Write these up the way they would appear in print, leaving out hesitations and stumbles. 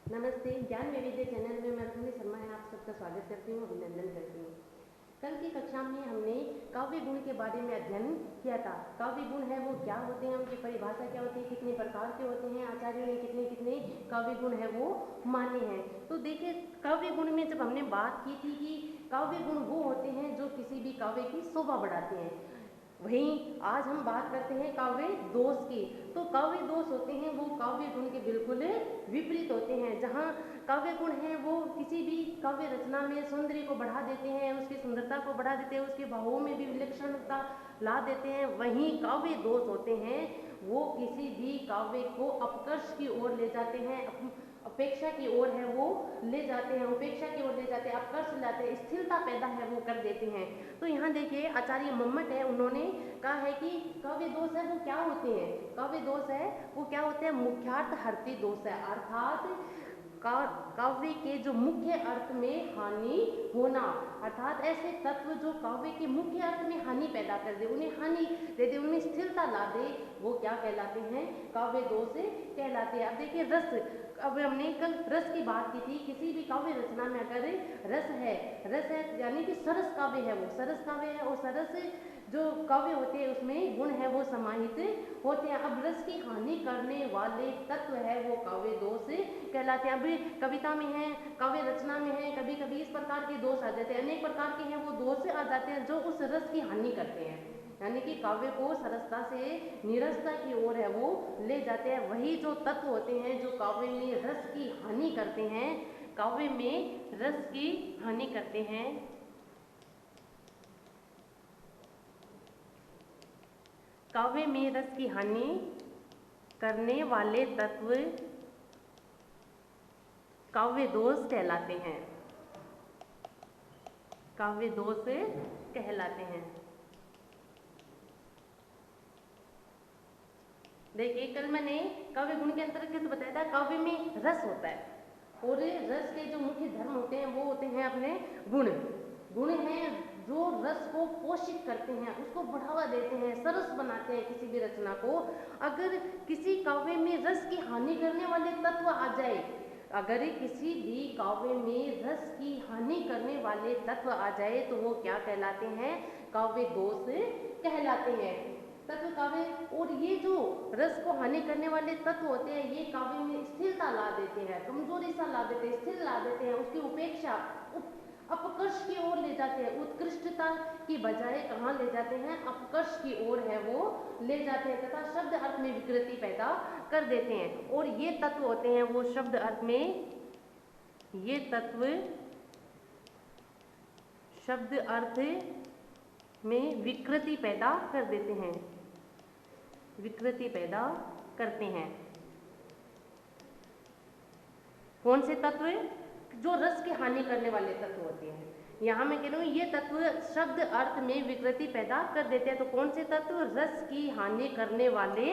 नमस्ते। ज्ञान वैविध्य चैनल में मैं अश्विनी शर्मा है, आप सबका स्वागत करती हूँ, अभिनंदन करती हूँ। कल की कक्षा में हमने काव्य गुण के बारे में अध्ययन किया था। काव्य गुण है वो क्या होते हैं, उनकी परिभाषा क्या होती है, कितने प्रकार के होते हैं, आचार्यों ने कितने कितने काव्य गुण है वो माने हैं। तो देखिए, काव्य गुण में जब हमने बात की थी कि काव्य गुण वो होते हैं जो किसी भी काव्य की शोभा बढ़ाते हैं, वहीं आज हम बात करते हैं काव्य दोष की। तो काव्य दोष होते हैं वो काव्य गुण के बिल्कुल विपरीत होते हैं। जहाँ काव्य गुण है वो किसी भी काव्य रचना में सौंदर्य को बढ़ा देते हैं, उसकी सुंदरता को बढ़ा देते हैं, उसके भावों में भी विलक्षणता ला देते हैं। वहीं काव्य दोष होते हैं वो किसी भी काव्य को अपकर्ष की ओर ले जाते हैं, अपेक्षा की ओर है वो ले जाते हैं, उपेक्षा की ओर ले जाते हैं, अपकर्ष लाते हैं, स्थिरता पैदा है वो कर देते हैं। तो यहाँ देखिए, आचार्य मम्मट है, उन्होंने कहा है कि काव्य दोष है वो क्या होते हैं। काव्य दोष है वो क्या होते हैं, मुख्यार्थ हरती दोष है, अर्थात काव्य के जो मुख्य अर्थ में हानि होना, अर्थात ऐसे तत्व जो काव्य के मुख्य अर्थ में हानि पैदा कर दे, उन्हें हानि दे दे, उनमें स्थिरता ला दे, वो क्या कहलाते हैं, काव्य दोष कहलाते हैं। अब देखिए रस, अब हमने कल रस की बात की थी। किसी भी काव्य रचना में अगर रस है यानी कि सरस काव्य है, वो सरस काव्य है, और सरस जो काव्य होते हैं उसमें गुण है वो समाहित होते हैं। अब रस की हानि करने वाले तत्व है वो काव्य दोष कहलाते हैं। अभी कविता में है, काव्य रचना में है, कभी कभी इस प्रकार के दोष आ जाते हैं, अनेक प्रकार के हैं वो दोष आ जाते हैं जो उस रस की हानि करते हैं, यानी कि काव्य को सरसता से निरसता की ओर है वो ले जाते हैं। वही जो तत्व होते हैं जो काव्य में रस की हानि करते हैं, काव्य में रस की हानि करते हैं, काव्य में रस की हानि करने वाले तत्व काव्य दोष कहलाते हैं, काव्य दोष कहलाते हैं। देखिए, कल मैंने काव्य गुण के अंतर्गत बताया था काव्य में रस होता है, और रस के जो मुख्य धर्म होते हैं वो होते हैं अपने गुण। गुण हैं जो रस को पोषित करते हैं, उसको बढ़ावा देते हैं, सरस बनाते हैं किसी भी रचना को। अगर किसी काव्य में रस की हानि करने वाले तत्व आ जाए, अगर किसी भी काव्य में रस की हानि करने वाले तत्व आ जाए तो वो क्या कहलाते हैं, काव्य दोष कहलाते हैं। तत्व काव्य, और ये जो रस को हानि करने वाले तत्व होते हैं ये काव्य में स्थिरता ला देते हैं, कमजोरी सा ला देते हैं, स्थिर ला देते हैं, उसकी उपेक्षा अपकर्ष की ओर ले जाते हैं। उत्कृष्टता की बजाय कहाँ ले जाते हैं, अपकर्ष की ओर है वो ले जाते हैं, तथा शब्द अर्थ में विकृति पैदा कर देते हैं। और ये तत्व होते हैं वो शब्द अर्थ में, ये तत्व शब्द अर्थ में विकृति पैदा कर देते हैं, विकृति पैदा करते हैं। कौन से तत्व, जो रस की हानि करने वाले तत्व होते हैं। यहाँ मैं कह रही हूँ ये तत्व शब्द अर्थ में विकृति पैदा कर देते हैं। तो कौन से तत्व, रस की हानि करने वाले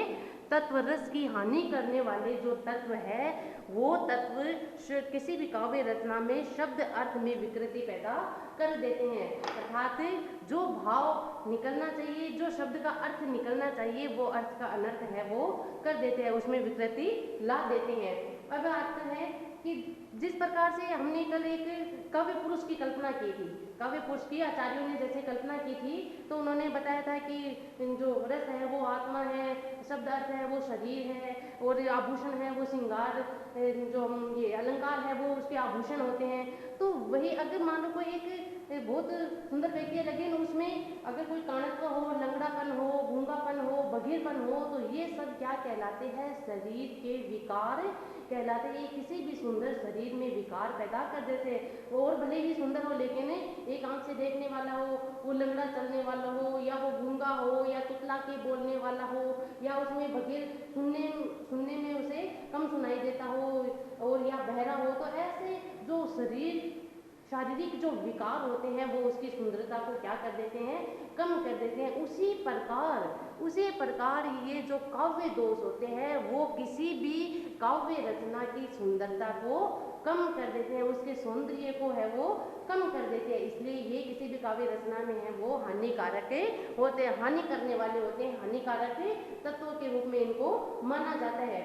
तत्व, रस की हानि करने वाले जो तत्व है वो तत्व किसी भी काव्य रचना में शब्द अर्थ में विकृति पैदा कर देते हैं, अर्थात जो भाव निकलना चाहिए, जो शब्द का अर्थ निकलना चाहिए वो अर्थ का अनर्थ है वो कर देते हैं, उसमें विकृति ला देते हैं। अब आता है कि जिस प्रकार से हमने कल एक काव्य पुरुष की कल्पना की थी, काव्य पुरुष की आचार्यों ने जैसे कल्पना की थी, तो उन्होंने बताया था कि जो रस है वो आत्मा है, शब्द अर्थ है वो शरीर है, और आभूषण है वो श्रृंगार, जो ये अलंकार है वो उसके आभूषण होते हैं। तो वही अगर मान लो कोई एक बहुत सुंदर व्यक्ति है, लेकिन उसमें अगर कोई काणत्व हो, लंगड़ापन हो, गूंगापन हो, बधिरपन हो, तो ये सब क्या कहलाते हैं, शरीर के विकार कहलाते हैं। ये किसी भी सुंदर शरीर में विकार पैदा कर देते हैं। और भले ही सुंदर हो लेकिन एक आंख से देखने वाला हो, वो लंगड़ा चलने वाला हो, या वो गूंगा हो, या तुतला के बोलने वाला हो, या उसमें बधिर सुनने में उसे कम सुनाई देता हो, और या बहरा हो, तो ऐसे जो शारीरिक जो विकार होते हैं वो उसकी सुंदरता को क्या कर देते हैं, कम कर देते हैं। उसी प्रकार ये जो काव्य दोष होते हैं वो किसी भी काव्य रचना की सुंदरता को कम कर देते हैं, उसके सौंदर्य को है वो कम कर देते हैं। इसलिए ये किसी भी काव्य रचना में है वो हानिकारक होते हैं, हानि करने वाले होते हैं, हानिकारक तत्वों के रूप में इनको माना जाता है।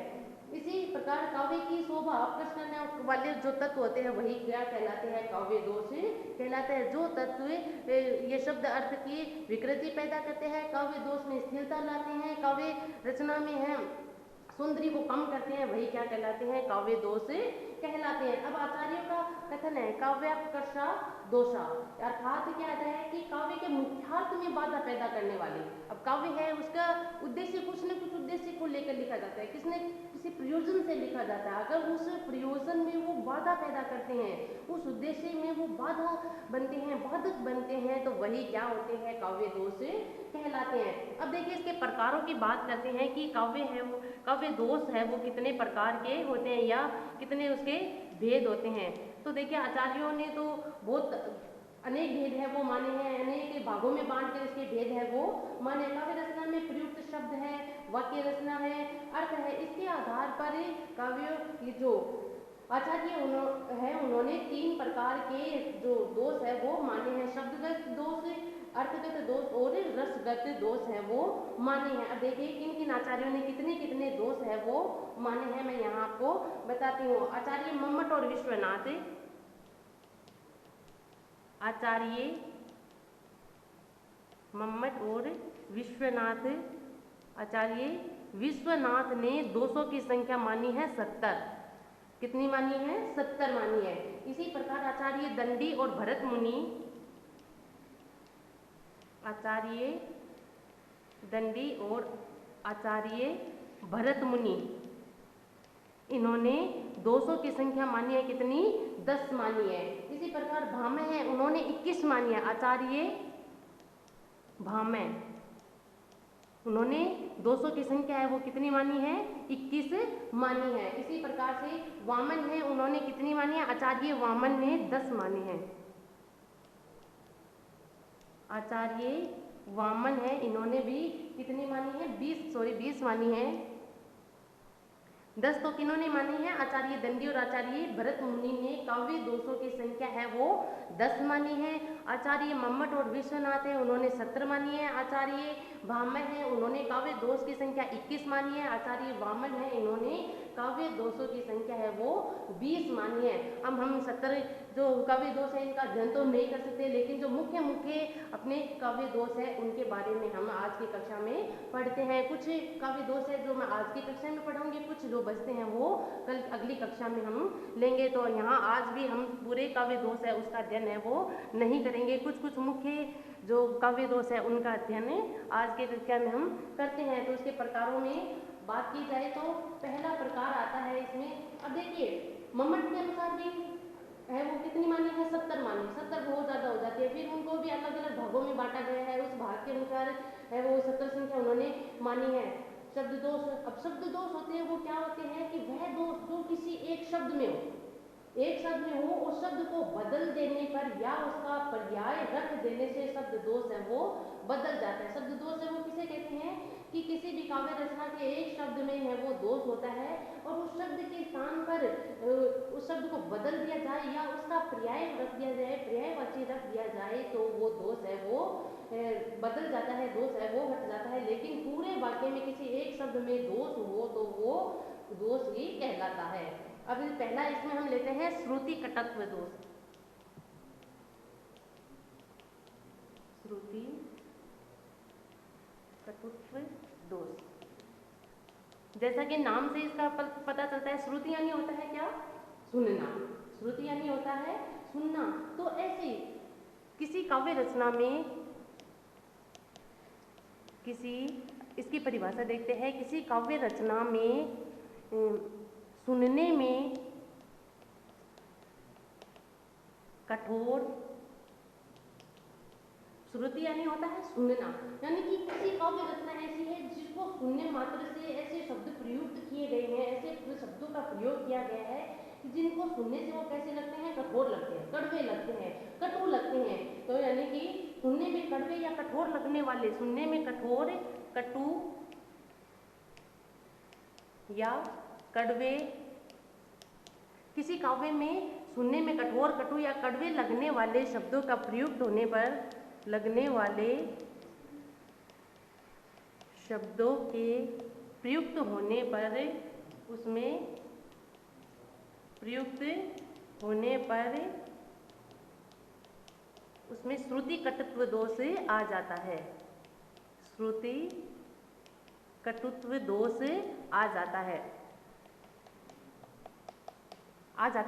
इसी प्रकार काव्य की शोभा आकर्षण करने वाले जो तत्व होते हैं वही क्या कहलाते हैं, काव्य दोष कहलाते हैं। जो तत्व ये शब्द अर्थ की विकृति पैदा करते हैं, काव्य दोष में स्थिरता लाते हैं, काव्य रचना में है सुंदरी को कम करते हैं, वही क्या कहलाते हैं, काव्य दोष कहलाते हैं। अब आचार्यों का कथन है काव्याकर्षा दोषा, अर्थात क्या आता है कि काव्य के मुख्यार्थ में बाधा पैदा करने वाले। अब काव्य है उसका उद्देश्य कुछ न कुछ उद्देश्य को लेकर लिखा जाता है, किसी प्रयोजन से लिखा जाता है। अगर उस प्रयोजन में वो बाधा पैदा करते हैं, उस उद्देश्य में वो बाधा बनते हैं, बाधक बनते हैं, तो वही क्या होते हैं, काव्य दोष कहलाते हैं। अब देखिए इसके प्रकारों की बात करते हैं कि काव्य है वो, काव्य दोष है वो कितने प्रकार के होते हैं या कितने उसके भेद होते हैं। तो देखिए आचार्यों ने तो बहुत अनेक भेद है वो माने हैं, अनेक भागों में बांट कर इसके भेद है वो माने। काव्य रचना में प्रयुक्त शब्द है, वाक्य रचना है, अर्थ है, इसके आधार पर काव्य जो आचार्य उन्होंने 3 प्रकार के जो दोष है वो माने हैं, शब्दगत दोष, अर्थगत दोष और रसगत दोष है वो माने हैं। अब देखिए किन किन आचार्यों ने कितने कितने दोष है वो माने हैं, मैं यहाँ आपको बताती हूँ। आचार्य मम्मट और विश्वनाथ, आचार्य मम्मट और विश्वनाथ, आचार्य विश्वनाथ ने दोषों की संख्या मानी है 70। कितनी मानी है, 70 मानी है। इसी प्रकार आचार्य दंडी और भरत मुनि, आचार्य दंडी और आचार्य भरत मुनि, इन्होंने 200 की संख्या मानी है कितनी, 10 मानी है। इसी प्रकार भामे हैं उन्होंने 21 मानी है, आचार्य भामे उन्होंने 200 की संख्या है वो कितनी मानी है, 21 मानी है। इसी प्रकार से वामन है उन्होंने कितनी मानी है, आचार्य वामन ने 10 मानी है, आचार्य वामन है इन्होंने भी कितनी मानी है, 20 मानी है। 10 तो किन्होंने मानी है, आचार्य दंडी और आचार्य भरत मुनि ने काव्य दोषों की संख्या है वो 10 मानी है। आचार्य मम्मट और विश्वनाथ है उन्होंने 70 मानी है। आचार्य भामह है उन्होंने काव्य दोष की संख्या 21 मानी है। आचार्य वामन है इन्होंने काव्य दोषों की संख्या है वो 20 मानी है। अब हम 70 जो काव्य दोष है इनका अध्ययन तो नहीं कर सकते, लेकिन जो मुख्य मुख्य अपने काव्य दोष है उनके बारे में हम आज की कक्षा में पढ़ते हैं। कुछ काव्य दोष है जो मैं आज की कक्षा में पढ़ाऊंगी, कुछ जो बचते हैं वो कल अगली कक्षा में हम लेंगे। तो यहाँ आज भी हम पूरे काव्य दोष है उसका अध्ययन है वो नहीं करेंगे, कुछ कुछ मुख्य जो काव्य दोष है उनका अध्ययन आज के कक्षा में हम करते हैं। तो इसके प्रकारों में बात की जाए तो पहला प्रकार आता है इसमें, अब देखिए मम्मट के अनुसार भी है वो कितनी मानी है, 70 मानी, 70 बहुत ज़्यादा हो जाती है। फिर उनको भी अलग अलग भागों में बांटा गया है, उस भाग के अनुसार है वो 70 संख्या उन्होंने मानी है। शब्द दोष, अब शब्द दोष होते हैं वो क्या होते हैं कि वह दोष जो किसी एक शब्द में हो, एक शब्द में हो, उस शब्द को बदल देने पर या उसका पर्याय रख देने से शब्द दोष है वो बदल जाता है। शब्द दोष है वो किसे कहते हैं कि किसी भी काव्य रचना के एक शब्द में है वो दोष होता है और उस शब्द के स्थान पर उस शब्द को बदल दिया जाए या उसका पर्याय रख दिया जाए, पर्यायवाची रख दिया जाए तो वो दोष है वो बदल जाता है, दोष है वो हट जाता है। लेकिन पूरे वाक्य में किसी एक शब्द में दोष हो तो वो दोष ही कहलाता है। अब पहला इसमें हम लेते हैं श्रुति कटत्व दोष। श्रुति कटुत्व दोष, जैसा कि नाम से इसका पता चलता है, श्रुति यानी होता है क्या, सुनना, श्रुति यानी होता है सुनना। तो ऐसे किसी काव्य रचना में इसकी परिभाषा देखते हैं, किसी काव्य रचना में सुनने में कठोर, श्रुति यानी होता है सुनना, यानी कि किसी काव्य रचना ऐसी है जिसको सुनने मात्र से ऐसे शब्द प्रयुक्त किए गए हैं, ऐसे शब्दों का प्रयोग किया गया है कि जिनको सुनने से वो कैसे लगते हैं, कठोर लगते हैं, कड़वे लगते हैं, कटु लगते हैं। तो यानी कि सुनने में कड़वे या कठोर लगने वाले, सुनने में कठोर, कटु या कड़वे, किसी काव्य में सुनने में कठोर, कटु या कड़वे लगने वाले शब्दों का प्रयुक्त होने पर, लगने वाले शब्दों के प्रयुक्त होने पर उसमें प्रयुक्त होने पर उसमें श्रुति कटुत्व दोष आ जाता है। श्रुति कटुत्व दोष आ जाता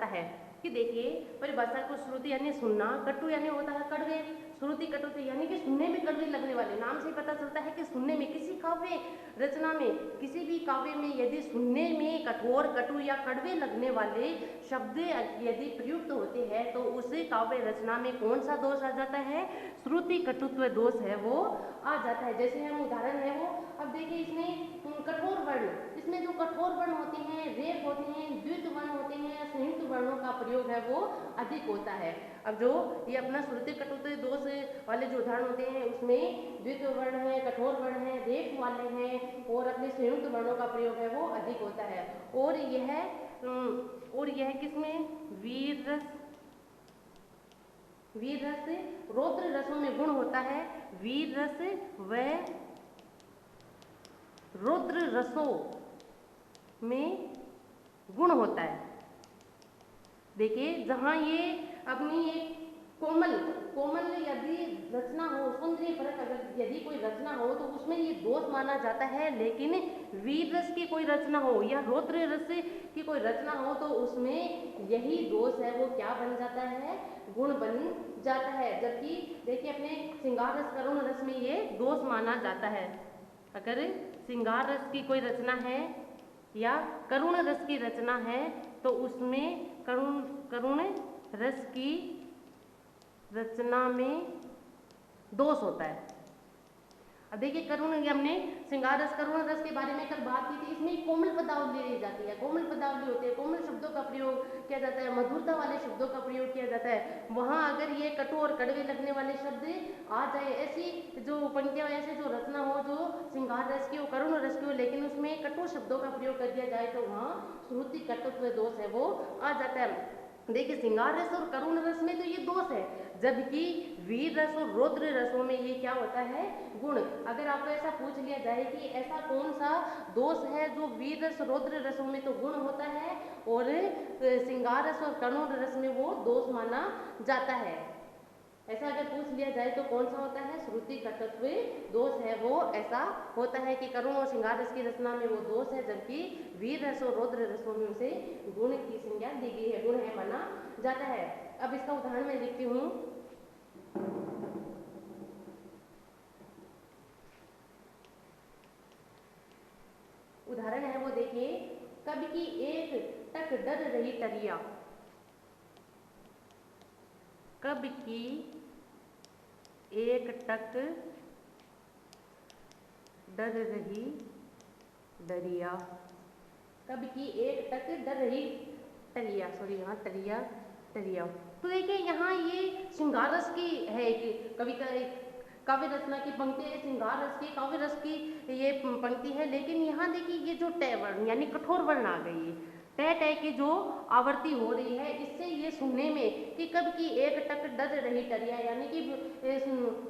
है कि देखिए परिभाषा को श्रुति यानी सुनना, कटु यानी होता है कड़वे, श्रुति कटुत्व यानी कि सुनने में कड़वे लगने वाले। नाम से पता चलता है कि सुनने में किसी काव्य रचना में, किसी भी काव्य में यदि सुनने में कठोर, कटु या कड़वे लगने वाले शब्द यदि प्रयुक्त होते हैं तो उस काव्य रचना में कौन सा दोष आ जाता है? श्रुति कटुत्व दोष है वो आ जाता है। जैसे हम उदाहरण है वो, अब देखिए इसमें कठोर वर्ण, इसमें जो कठोर वर्ण होते हैं, रेफ होते हैं, द्वित वर्ण होते हैं, संयुक्त वर्णों का प्रयोग है वो अधिक होता है। अब जो ये अपना श्रुति कटुत्व दोष वाले जो उदाहरण होते हैं उसमें द्वित वर्ण है, कठोर वर्ण है, रेफ वाले हैं और अपने संयुक्त वर्णों का प्रयोग है वो अधिक होता है। और यह किसमें? वीर रस रौद्र रसों में गुण होता है। वीर रस व रौद्र रसों में गुण होता है। देखिए जहां ये अपनी एक कोमल यदि रचना हो, सुंदरी फरक अगर यदि कोई रचना हो तो उसमें ये दोष माना जाता है। लेकिन वीर रस की कोई रचना हो या रौद्र रस की कोई रचना हो तो उसमें यही दोष है वो क्या बन जाता है? गुण बन जाता है। जबकि देखिए अपने श्रृंगार रस, करुण रस में ये दोष माना जाता है। अगर श्रृंगार रस की कोई रचना है या करुण रस की रचना है तो उसमें करुण रस की रचना में दोष होता है। अब देखिए करुण, हमने श्रृंगार रस, करुण रस के बारे में कल बात की थी। इसमें कोमल पदावली ली जाती है, कोमल पदावली होती है, कोमल शब्दों का प्रयोग किया जाता है, मधुरता वाले शब्दों का प्रयोग किया जाता है। वहां अगर ये कटु और कड़वे लगने वाले शब्द आ जाए, ऐसी जो पंक्तियां, ऐसे जो रचना हो जो श्रृंगार रस की हो, करुण रस की हो, लेकिन उसमें कटु शब्दों का प्रयोग कर दिया जाए तो वहाँ श्रुति कटुत्व दोष है वो आ जाता है। देखिए श्रृंगार रस और करुण रस में तो ये दोष है, जबकि वीर रस और रौद्र रसों में ये क्या होता है? गुण। अगर आपको ऐसा पूछ लिया जाए कि ऐसा कौन सा दोष है जो वीर रस रौद्र रसों में तो गुण होता है और श्रृंगार रस और करुण रस में वो दोष माना जाता है, ऐसा अगर पूछ लिया जाए तो कौन सा होता है? श्रुति कटुत्व दोष है वो ऐसा होता है कि करुण और श्रृंगार रस की रचना में वो दोष है, जबकि वीर रस और रौद्र रसों में उसे गुण की संज्ञा दी गई है, गुण है माना जाता है। अब इसका उदाहरण मैं लिखती हूँ। उदाहरण है वो देखिए, कब की एक टक डर रही टरिया, कब की एक टक डर रही डरिया, कब की एक टक डर रही टरिया, सॉरी यहाँ टरिया। तो देखिए यहाँ ये श्रृंगार रस की है एक कविता, एक काव्य रचना की पंक्ति है, श्रृंगार रस की काव्य रस की ये पंक्ति है। लेकिन यहाँ देखिए ये जो टय वर्ण यानी कठोर वर्ण आ गई है, टय की जो आवृत्ति हो रही है, इससे ये सुनने में कि कब की एक टक डर रही टरिया, यानी कि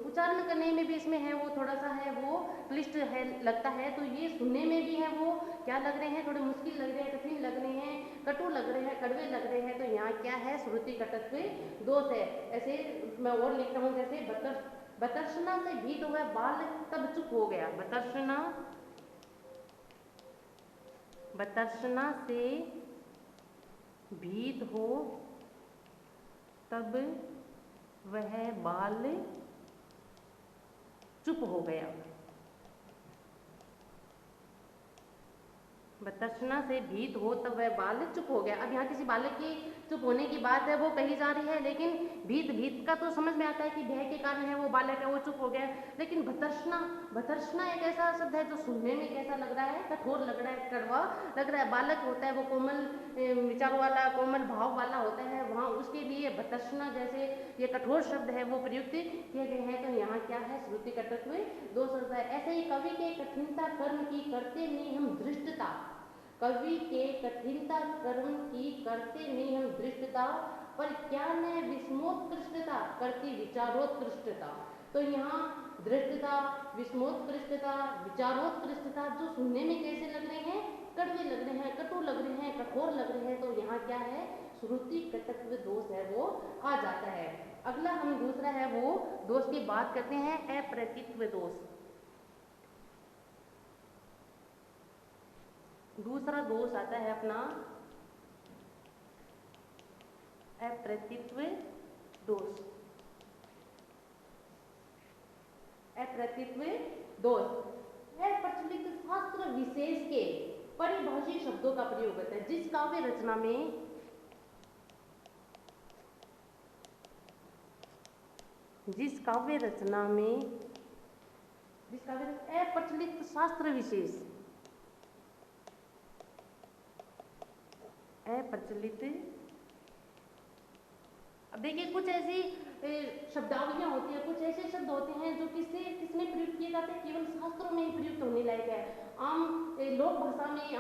उच्चारण करने में भी इसमें है वो थोड़ा सा है वो क्लिष्ट है लगता है। तो ये सुनने में भी है वो क्या लग रहे हैं? थोड़े मुश्किल लग रहे हैं, कठिन लग रहे हैं, कटु लग रहे हैं, कड़वे लग रहे हैं। तो यहाँ क्या है? श्रुति कटुत्व दोष है। ऐसे मैं और लिखता हूँ, जैसे बतर्सना से भीत हुआ बाल तब चुप हो गया, बतर्सना से भीत हो तब वह बाल चुप हो गया, बतर्सना से भीत हो तब वह बाल चुप हो गया। अब यहाँ किसी बालक की चुप होने की बात है वो कही जा रही है, लेकिन भीत का तो समझ में आता है कि भय के कारण है वो बालक है वो चुप हो गया। लेकिन बतर्सना एक ऐसा शब्द है जो सुनने में कैसा लग रहा है? कठोर लग रहा है, कड़वा लग रहा है। बालक होता है वो कोमल विचारों वाला, कोमल भाव वाला होता है, वहाँ उसके लिए बतर्सना जैसे ये कठोर शब्द है वो प्रयुक्त किए गए हैं। तो यहाँ क्या है? श्रुति कटुत्व दोष होता है। ऐसे ही कवि के कठिनता कर्म की करते नहीं हम दृष्टता, कवि के कठिनता कर्म की करते नहीं हम दृष्टता, पर क्या न विस्मोत्कृष्टता करती विचारोत्कृष्टता। तो यहाँ दृष्टता, विस्मोत्कृष्टता, विचारोत्कृष्टता जो सुनने में कैसे लग रहे हैं? कड़वे लग रहे हैं, कटु लग रहे हैं, कठोर लग रहे हैं, तो यहाँ क्या है, श्रुति कटत्व दोष है वो आ जाता है। अगला हम दूसरा है वो दोष की बात करते हैं, अप्रतित्व दोष। दूसरा दोष आता है अपना अप्रतित्व दोष। अप्रतित्व दोष प्रचलित शास्त्र विशेष के परिभाषित शब्दों का प्रयोग होता है। जिस काव्य रचना में अप्रचलित शास्त्र विशेष, अप्रचलित, अब देखिए कुछ ऐसी शब्दावलियां होती है, कुछ ऐसे शब्द होते हैं जो किसमें प्रयुक्त किए जाते हैं, केवल शास्त्रों में ही प्रयुक्त होने लायक है। आम लोक भाषा में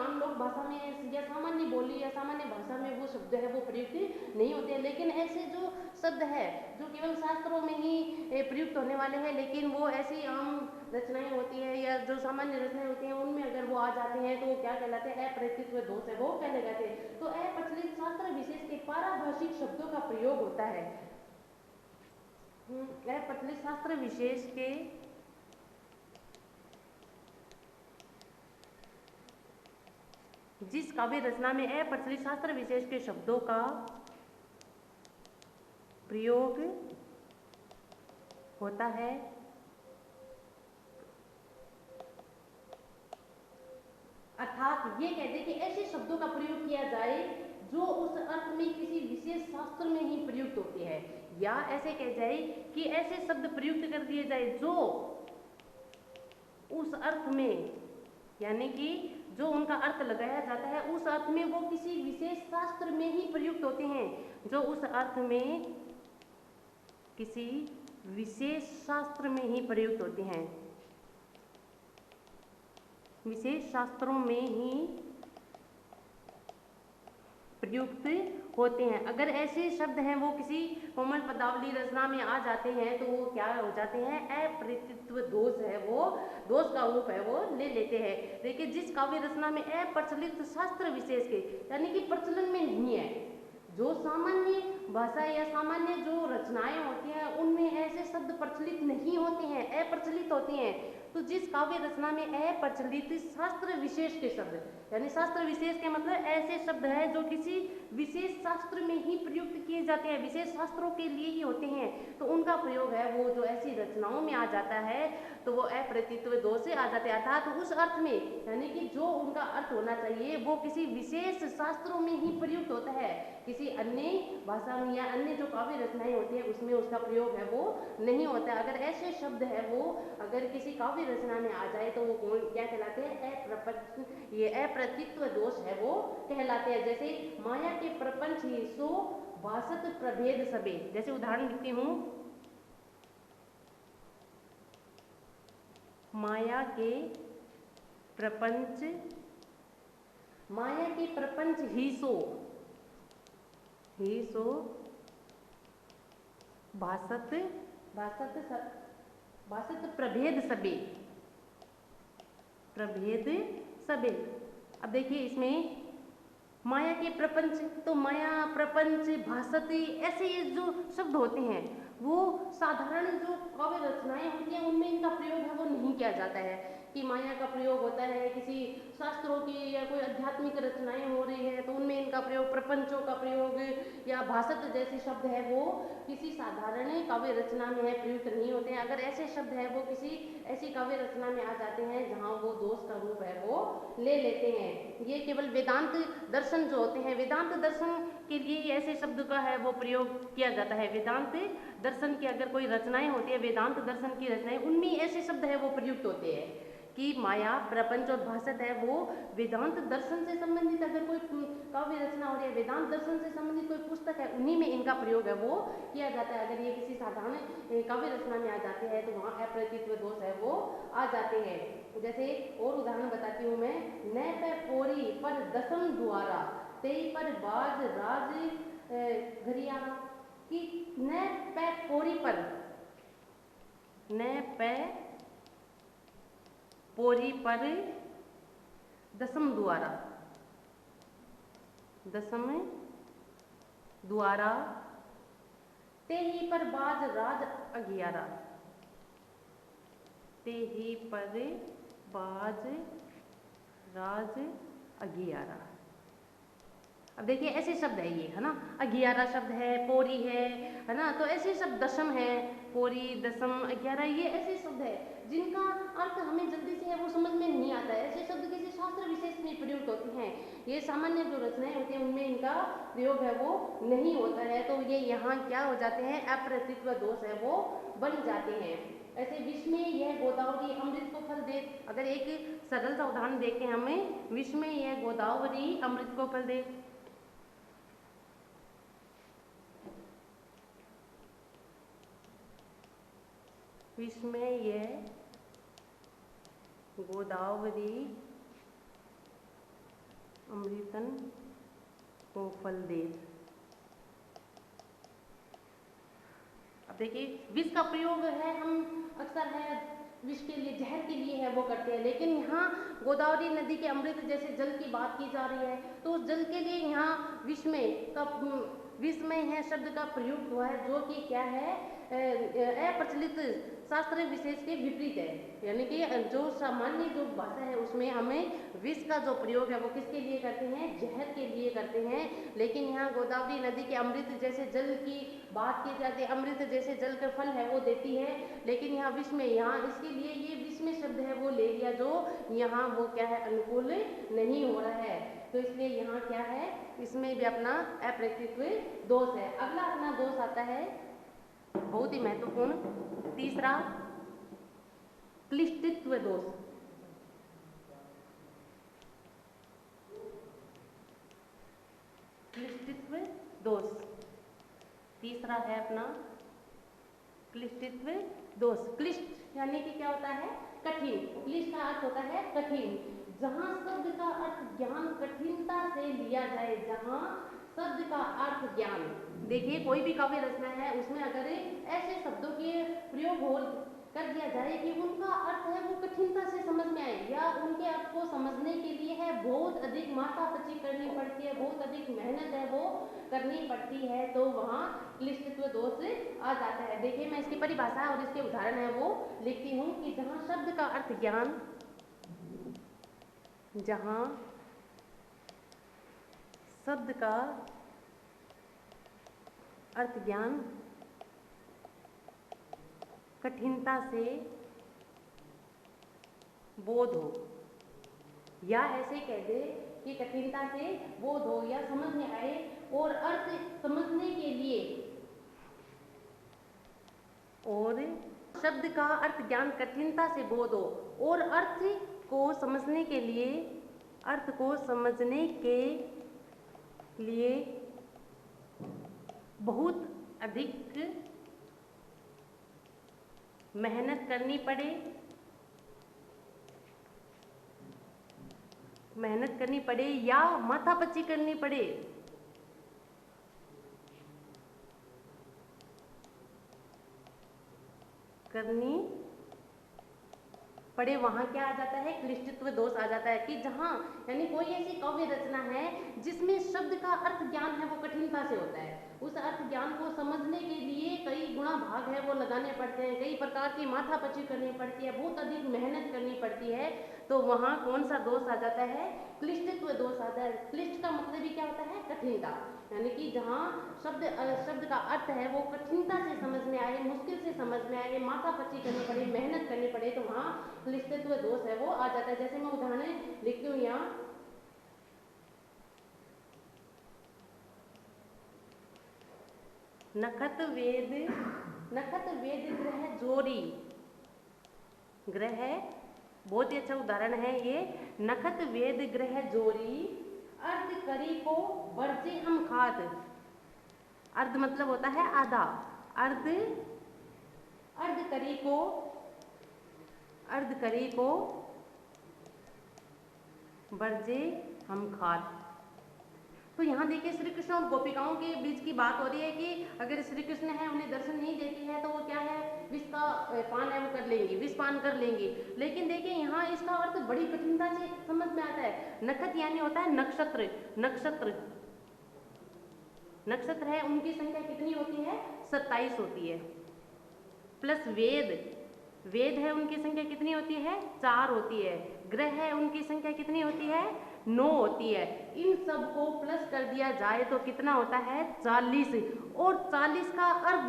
या सामान्य बोली या सामान्य भाषा में वो शब्द है वो प्रयुक्त नहीं होते हैं। लेकिन ऐसे जो शब्द है जो केवल शास्त्रों में ही प्रयुक्त होने वाले हैं, लेकिन वो ऐसी आम रचनाएं होती है या जो सामान्य रचनाएं होती हैं उनमें अगर वो आ जाते हैं तो वो क्या कहलाते हैं, अप्रतित्व दोष है वो कहने जाते हैं। तो अप्रचलित शास्त्र विशेष के पारिभाषिक शब्दों का प्रयोग होता है। अप्रचलित शास्त्र विशेष के जिस काव्य रचना में अप्रचलित शास्त्र विशेष के शब्दों का प्रयोग होता है, अर्थात ये कहते हैं कि ऐसे शब्दों का प्रयोग किया जाए जो उस अर्थ में किसी विशेष शास्त्र में ही प्रयुक्त होते हैं, या ऐसे कह जाए कि ऐसे शब्द प्रयुक्त कर दिए जाए जो उस अर्थ में, यानी कि जो उनका अर्थ लगाया जाता है उस अर्थ में वो किसी विशेष शास्त्र में ही प्रयुक्त होते हैं, जो उस अर्थ में किसी विशेष शास्त्र में ही प्रयुक्त होते हैं, विशेष शास्त्रों में ही प्रयुक्त होते हैं। अगर ऐसे शब्द हैं वो किसी कोमल पदावली रचना में आ जाते हैं तो वो क्या हो जाते हैं, अप्रतित्व दोष है वो दोष का रूप है वो ले लेते हैं। देखिए जिस काव्य रचना में अप्रचलित शास्त्र विशेष के, यानी कि प्रचलन में नहीं है, जो सामान्य भाषा या सामान्य जो रचनाएं होती हैं उनमें ऐसे शब्द प्रचलित नहीं होते हैं, अप्रचलित होते हैं, तो जिस काव्य रचना में अप्रचलित शास्त्र विशेष के शब्द, यानी शास्त्र विशेष के मतलब ऐसे शब्द हैं जो किसी विशेष शास्त्र में ही प्रयुक्त किए जाते हैं, विशेष शास्त्रों के लिए ही होते हैं, तो उनका प्रयोग है वो जो ऐसी रचनाओं में आ जाता है तो वो अप्रतित्व दोष से आ जाते हैं। अर्थात उस अर्थ में, यानी कि जो उनका अर्थ होना चाहिए वो किसी विशेष शास्त्रों में ही प्रयुक्त होता है, किसी अन्य भाषा में या अन्य जो काव्य रचनाएं होती है उसमें उसका प्रयोग है वो नहीं होता। अगर ऐसे शब्द है वो अगर किसी काव्य रचना में आ जाए तो वो क्या कहलाते हैं, ये अप्रतित्व दोष है वो कहलाते हैं। जैसे माया के प्रपंच ही सो भासत प्रभेद सबे, जैसे उदाहरण लिखती हूँ, माया के प्रपंच ही सो भासत प्रभेद सबे। अब देखिए इसमें माया के प्रपंच, तो माया प्रपंच भासत ऐसे ये जो शब्द होते हैं वो साधारण जो काव्य रचनाएं होती हैं उनमें इनका प्रयोग है वो नहीं किया जाता है, कि माया का प्रयोग होता है किसी शास्त्रों की या कोई आध्यात्मिक रचनाएं हो रही है तो उनमें इनका प्रयोग, प्रपंचों का प्रयोग या भासत जैसे शब्द है वो किसी साधारण काव्य रचना में है प्रयुक्त नहीं होते हैं। अगर ऐसे शब्द है वो किसी ऐसी काव्य रचना में आ जाते हैं जहाँ वो दोष का रूप है वो ले लेते हैं। ये केवल वेदांत दर्शन जो होते हैं, वेदांत दर्शन के लिए ऐसे शब्द का है वो प्रयोग किया जाता है। वेदांत दर्शन की अगर कोई रचनाएं होती है, वेदांत दर्शन की रचनाएं, उनमें ऐसे शब्द है वो प्रयुक्त होते हैं कि माया प्रपंच और भासत है वो वेदांत दर्शन से संबंधित अगर कोई काव्य रचना हो रही है, वेदांत दर्शन से संबंधित कोई पुस्तक है, उन्हीं में इनका प्रयोग है वो किया जाता है। अगर ये किसी साधारण काव्य रचना में आ जाते हैं तो वहाँ अप्रतित्व दोष है वो आ जाते हैं। जैसे और उदाहरण बताती हूँ मैं, न पे पोरी पर दसम द्वारा ते पर बाज राज घरियाना, कि न पे पोरी पर, न पे पोरी पर दसम द्वारा, दसम द्वारा, ते ही पर बाज राज अगियारा, ते ही पर बाज राज अगियारा। अब देखिए ऐसे शब्द है ये, है ना, अगियारा शब्द है, पोरी है ना, तो ऐसे शब्द दशम है, पोरी, दसम, अगियारा, ये ऐसे शब्द है जिनका अर्थ हमें जल्दी से है वो समझ में नहीं आता है। ऐसे शब्द किसी शास्त्र विशेष में प्रयुक्त होते हैं, ये सामान्य जो रचनाएं होती हैं उनमें इनका प्रयोग है वो नहीं होता है, तो ये यहाँ क्या हो जाते हैं, अप्रतित्व दोष है वो बन जाते हैं। ऐसे विश्व में यह गोदावरी अमृत को फल दे, अगर एक सरल सा उदाहरण देखें हमें, विश्व में यह गोदावरी अमृत को फल दे, विश्व में यह गोदावरी अमृतन को फल दे। अब देखिए विष का प्रयोग है, हम अक्सर है विष के लिए, जहर के लिए है वो करते हैं, लेकिन यहाँ गोदावरी नदी के अमृत जैसे जल की बात की जा रही है, तो उस जल के लिए यहाँ विष में है शब्द का प्रयोग हुआ है, जो कि क्या है, अप्रचलित शास्त्र विशेष के विपरीत है, यानी कि जो सामान्य जो भाषा है उसमें हमें विष का जो प्रयोग है वो किसके लिए करते हैं, जहर के लिए करते हैं, लेकिन यहाँ गोदावरी नदी के अमृत जैसे जल की बात की जाती है, अमृत जैसे जल का फल है वो देती है, लेकिन यहाँ विष में, यहाँ इसके लिए ये विष में शब्द है वो ले लिया, जो यहाँ वो क्या है, अनुकूल नहीं हो रहा है, तो इसलिए यहाँ क्या है, इसमें भी अपना अप्रतित्व दोष है। अगला अपना दोष आता है बहुत ही महत्वपूर्ण, तीसरा क्लिष्टित्व दोष। क्लिष्टित्व दोष तीसरा है अपना क्लिष्टित्व दोष। क्लिष्ट यानी कि क्या होता है, कठिन, क्लिष्ट का अर्थ होता है कठिन, जहां शब्द का अर्थ ज्ञान कठिनता से लिया जाए, जहां शब्द का अर्थ ज्ञान, देखिए कोई भी काव्य रचना है उसमें अगर ऐसे शब्दों के प्रयोग हो कर दिया जाए कि उनका अर्थ है वो कठिनता से समझ में आए, या उनके अर्थ को समझने के लिए है बहुत अधिक माथापच्ची करनी पड़ती है, बहुत अधिक मेहनत है वो करनी पड़ती है, तो वहाँ क्लिष्टित्व दोष आ जाता है। देखिए मैं इसकी परिभाषा और इसके उदाहरण है वो लिखती हूँ कि जहाँ शब्द का अर्थ ज्ञान, जहाँ शब्द का अर्थ ज्ञान कठिनता से बोध हो, या ऐसे कह दे कि कठिनता से बोध हो या समझ में आए, और अर्थ समझने के लिए, और शब्द का अर्थ ज्ञान कठिनता से बोध हो और अर्थ को समझने के लिए, अर्थ को समझने के लिए बहुत अधिक मेहनत करनी पड़े, मेहनत करनी पड़े या माथापच्ची करनी पड़े, करनी पड़े, वहां क्या आ जाता है, क्लिष्टित्व दोष आ जाता है। कि जहां यानी कोई ऐसी काव्य रचना है जिसमें शब्द का अर्थ ज्ञान है वो कठिनता से होता है, उस अर्थ ज्ञान को समझने के लिए कई गुणा भाग है वो लगाने पड़ते हैं, कई प्रकार की माथापच्ची करनी पड़ती है, बहुत अधिक मेहनत करनी पड़ती है, तो वहाँ कौन सा दोष आ जाता है, क्लिष्टित्व दोष आता है। क्लिष्ट का मतलब ही क्या होता है, कठिनता, यानी कि जहाँ शब्द का अर्थ है वो कठिनता से समझ में आए, मुश्किल से समझ में आए, माथापच्ची करनी पड़े, मेहनत करनी पड़े, तो वहाँ क्लिष्टित्व दोष है वो आ जाता है। जैसे मैं उदाहरण लिखती हूँ यहाँ, नखत वेद ग्रह जोरी, ग्रह बहुत ही अच्छा उदाहरण है ये, नखत वेद ग्रह जोरी, अर्ध करी को वर्जे हम खाद, अर्ध मतलब होता है आधा, अर्ध करी को वर्जे हम खाद। तो यहाँ देखिए श्री कृष्ण और गोपिकाओं के बीच की बात हो रही है कि अगर श्री कृष्ण है उन्हें दर्शन नहीं देती है तो वो क्या है, विष का पान है वो कर लेंगी, विष पान कर लेंगी, लेकिन देखिए यहाँ इसका अर्थ बड़ी कठिनता से समझ में आता है। नखत यानी होता है नक्षत्र, नक्षत्र नक्षत्र है उनकी संख्या कितनी होती है? 27 होती है। प्लस वेद, वेद है उनकी संख्या कितनी होती है? 4 होती है। ग्रह है उनकी संख्या कितनी होती है? 9 होती है। इन सब को प्लस कर दिया जाए तो कितना होता है? 40। और 40 का अर्ध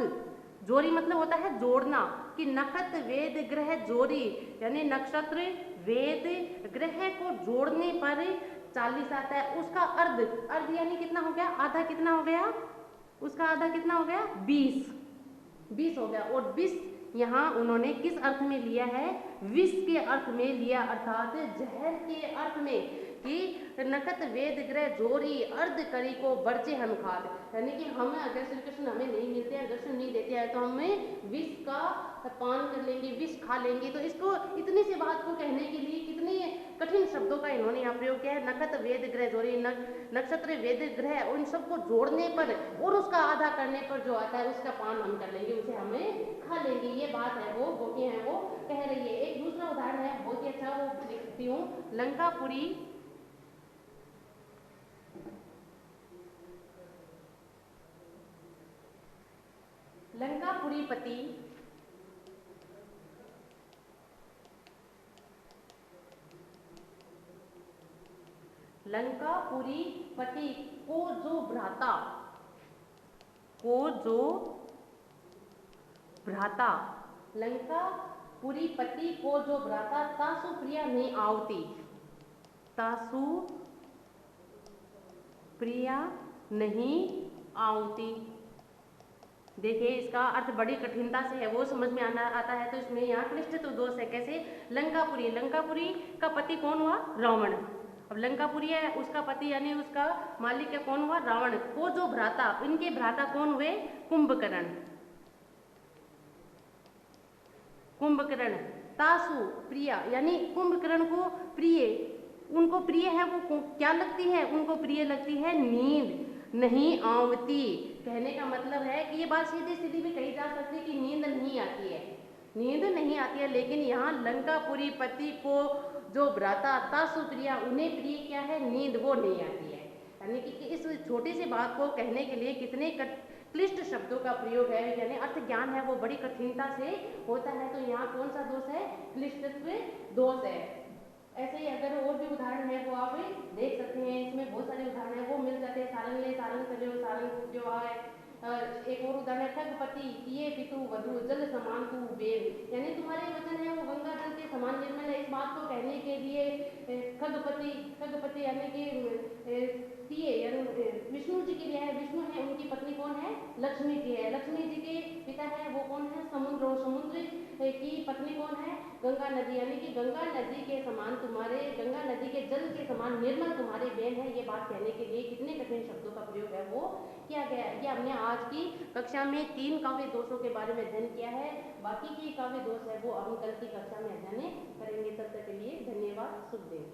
जोड़ी मतलब होता है जोड़ना, कि नक्षत्र वेद ग्रह जोड़ी, यानी नक्षत्र वेद ग्रह को जोड़ने पर 40 आता है। उसका अर्ध, अर्ध यानी कितना हो गया? आधा कितना हो गया? उसका आधा कितना हो गया? 20 हो गया। और 20 यहाँ उन्होंने किस अर्थ में लिया है? विष के अर्थ में लिया, अर्थात जहर के अर्थ में, कि नक्षत्र वेद ग्रह जोरी अर्ध करी को बरचे हम खाद, यानी कि हमें अगर श्री कृष्ण हमें नहीं मिलते हैं, दर्शन नहीं देते हैं, तो हमें विष का पान कर लेंगे, विष खा लेंगे। तो इसको इतनी सी बात को कहने के लिए कितने कठिन शब्दों का इन्होंने यहाँ प्रयोग किया है। नक्षत्र वेद ग्रह जोड़ी, नक्षत्र वेद ग्रह, उन सबको जोड़ने पर और उसका आधा करने पर जो आता है उसका पान हम कर लेंगे, उसे हमें खा लेंगे। ये बात है वो गोपियां हैं वो कह रही है। एक दूसरा उदाहरण है बहुत ही अच्छा, वो लिखती हूँ। लंकापुरी पति लंकापुरी पति को जो भ्राता, लंकापुरी पति को जो भ्राता तासु प्रिया नहीं आवती, तासु प्रिया नहीं आवती। देखिए इसका अर्थ बड़ी कठिनता से है, वो समझ में आता है। तो इसमें यहाँ क्लिष्ट तो दोष है। कैसे? लंकापुरी, लंकापुरी का पति कौन हुआ? रावण। अब लंकापुरी है, उसका पति यानी उसका मालिक कौन हुआ? रावण। को जो भ्राता, इनके भ्राता कौन हुए? कुंभकर्ण। कुंभकर्ण तासु प्रिया, यानी कुंभकर्ण को प्रिय, उनको प्रिय है वो क्या लगती है? उनको प्रिय लगती है नींद नहीं आवती। कहने का मतलब है कि ये बात सीधी सीधी भी कही जा सकती है कि नींद नहीं आती है, नींद नहीं आती है। लेकिन यहाँ लंकापुरी पति को जो भ्राता तासु प्रिया, उन्हें प्रिय क्या है? नींद, वो नहीं आती है। यानी कि इस छोटी सी बात को कहने के लिए कितने क्लिष्ट शब्दों का प्रयोग है, यानी अर्थ ज्ञान है वो बड़ी कठिनता से होता है। तो यहाँ कौन सा दोष है? क्लिष्टत्व दोष है। ऐसे ही अगर और भी उदाहरण है वो आप देख सकते हैं। इसमें बहुत सारे उदाहरण है वो मिल जाते हैं। सारंग ले सारंग चलो सारंग जो है। एक और उदाहरण है खगपति किए पितु वधु जल समान तू बेल, यानी तुम्हारे वचन है वो गंगा जल के समान निर्मल है। इस बात को कहने के लिए खगपति यानी कि पिए यानी विष्णु जी के लिए है। विष्णु है, उनकी पत्नी कौन है? लक्ष्मी जी है। लक्ष्मी जी के पिता है वो कौन है? समुद्र। और समुद्र की पत्नी कौन है? गंगा नदी, यानी कि गंगा नदी के समान तुम्हारे, गंगा नदी के जल के समान निर्मल तुम्हारे बेन है। ये बात कहने के लिए कितने कठिन शब्दों का प्रयोग है वो किया गया है। ये हमने आज की कक्षा में 3 काव्य दोषों के बारे में अध्ययन किया है। बाकी के काव्य दोष है वो हम कल की कक्षा में अध्ययन करेंगे। तब तक के लिए धन्यवाद। शुभ दिन।